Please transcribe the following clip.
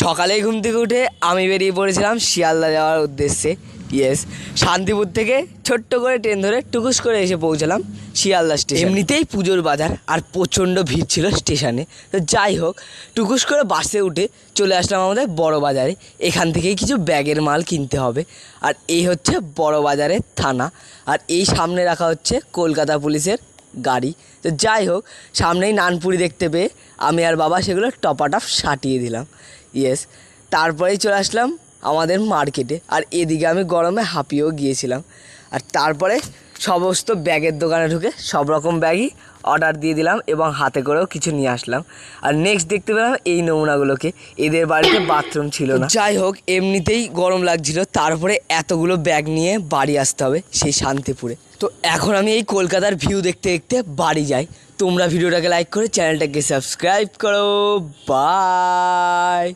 সকালেই ঘুম থেকে উঠে আমি বেরিয়ে পড়েছিলাম শিয়ালদা যাওয়ার উদ্দেশ্যে। শান্তিপুর থেকে ছোট্ট করে ট্রেন ধরে টুকুস করে এসে পৌঁছালাম শিয়ালদা স্টেশন। এমনিতেই পুজোর বাজার আর প্রচণ্ড ভিড় ছিল স্টেশনে। তো যাই হোক, টুকুস করে বাসে উঠে চলে আসলাম আমাদের বড় বাজারে। এখান থেকেই কিছু ব্যাগের মাল কিনতে হবে। আর এই হচ্ছে বড় বাজারের থানা, আর এই সামনে রাখা হচ্ছে কলকাতা পুলিশের গাড়ি। তো যাই হোক, সামনেই নানপুরি দেখতে পেয়ে আমি আর বাবা সেগুলো টপাটপ সাটিয়ে দিলাম। তারপরেই চলে আসলাম আমাদের মার্কেটে। আর এদিকে আমি গরমে হাঁপিয়েও গিয়েছিলাম। আর তারপরে সমস্ত ব্যাগের দোকানে ঢুকে সব রকম ব্যাগই অর্ডার দিয়ে দিলাম এবং হাতে করেও কিছু নিয়ে আসলাম। আর নেক্সট দেখতে পেলাম এই নমুনাগুলোকে। এদের বাড়িতে বাথরুম ছিল না। যাই হোক, এমনিতেই গরম লাগছিল, তারপরে এতগুলো ব্যাগ নিয়ে বাড়ি আসতে হবে সেই শান্তিপুরে। তো এখন আমি এই কলকাতার ভিউ দেখতে দেখতে বাড়ি যাই। তোমরা ভিডিওটাকে লাইক করে চ্যানেলটাকে সাবস্ক্রাইব করো। বাই।